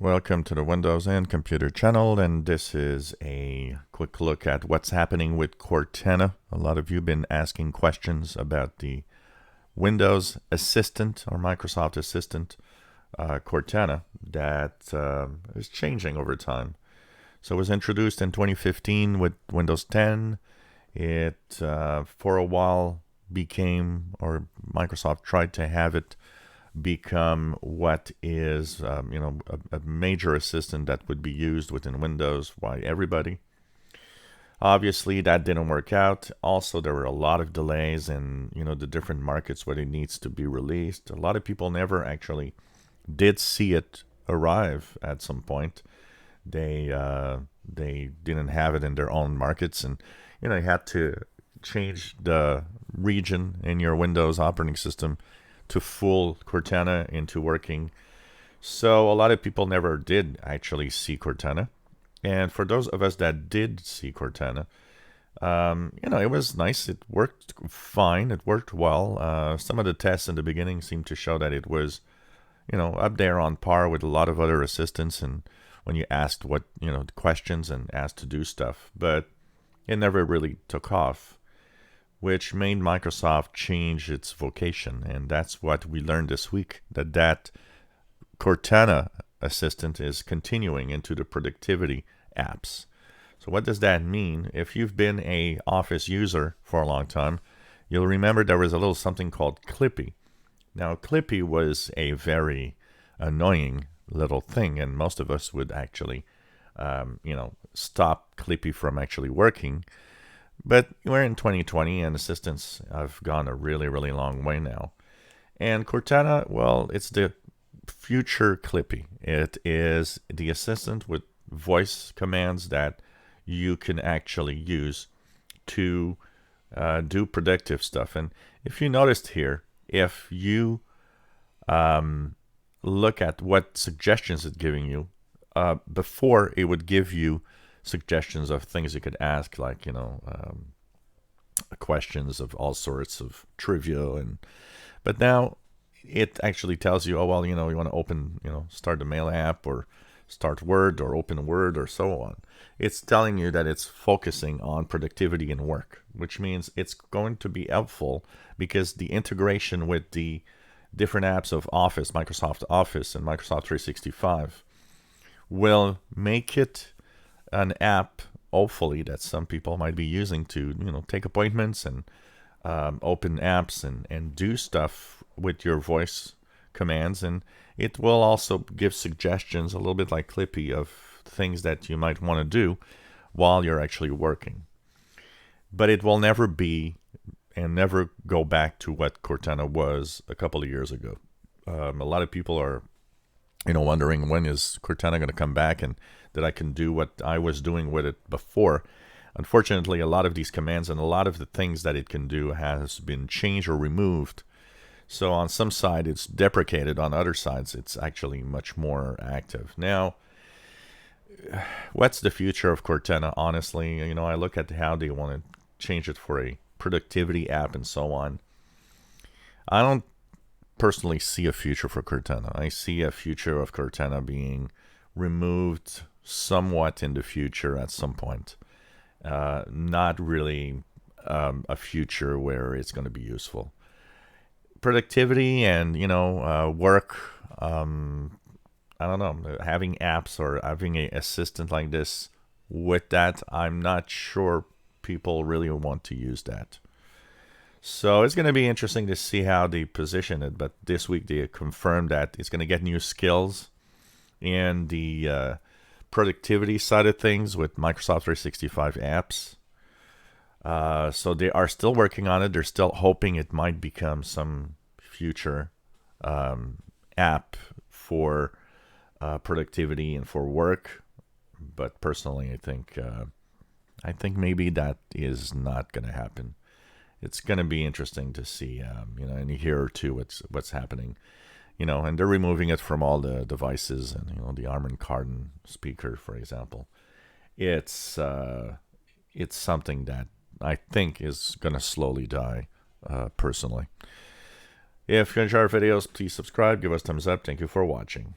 Welcome to the Windows and Computer channel, and this is a quick look at what's happening with Cortana. A lot of you have been asking questions about the Windows Assistant or Microsoft Assistant Cortana that is changing over time. So it was introduced in 2015 with Windows 10. It for a while became, or Microsoft tried to have it become what is a major assistant that would be used within Windows by everybody. Obviously that didn't work out. Also, there were a lot of delays in the different markets where it needs to be released. A lot of people never actually did see it arrive at some point. They didn't have it in their own markets, and you had to change the region in your Windows operating system to full Cortana into working. So a lot of people never did actually see Cortana. And for those of us that did see Cortana, it was nice. It worked fine. It worked well. Some of the tests in the beginning seemed to show that it was, up there on par with a lot of other assistants. And when you asked questions and asked to do stuff, but it never really took off, which made Microsoft change its vocation. And that's what we learned this week, that Cortana assistant is continuing into the productivity apps. So what does that mean? If you've been a Office user for a long time, you'll remember there was a little something called Clippy. Now, Clippy was a very annoying little thing, and most of us would actually, stop Clippy from actually working. But we're in 2020, and assistants have gone a really, really long way now. And Cortana, well, it's the future Clippy. It is the assistant with voice commands that you can actually use to do predictive stuff. And if you noticed here, if you look at what suggestions it's giving you, before it would give you suggestions of things you could ask, like questions of all sorts of trivia, but now it actually tells you, oh well, you want to open, start the mail app or start Word or open Word or so on. It's telling you that it's focusing on productivity and work, which means it's going to be helpful because the integration with the different apps of Office, Microsoft Office and Microsoft 365 will make it an app, hopefully, that some people might be using to, take appointments and open apps and do stuff with your voice commands. And it will also give suggestions, a little bit like Clippy, of things that you might want to do while you're actually working. But it will never be and never go back to what Cortana was a couple of years ago. A lot of people are wondering, when is Cortana going to come back and that I can do what I was doing with it before. Unfortunately, a lot of these commands and a lot of the things that it can do has been changed or removed. So on some side, it's deprecated. On other sides, it's actually much more active. Now, what's the future of Cortana? Honestly, I look at how they want to change it for a productivity app and so on. I don't personally see a future for Cortana. I see a future of Cortana being removed somewhat in the future at some point. Not really a future where it's going to be useful. Productivity and work. I don't know, having apps or having an assistant like this with that, I'm not sure people really want to use that. So it's going to be interesting to see how they position it. But this week they confirmed that it's going to get new skills in the productivity side of things with Microsoft 365 apps. So they are still working on it. They're still hoping it might become some future app for productivity and for work. But personally, I think maybe that is not going to happen. It's going to be interesting to see, in a year or two, what's happening. And they're removing it from all the devices and, the Harman Kardon speaker, for example. It's something that I think is going to slowly die, personally. If you enjoy our videos, please subscribe, give us a thumbs up. Thank you for watching.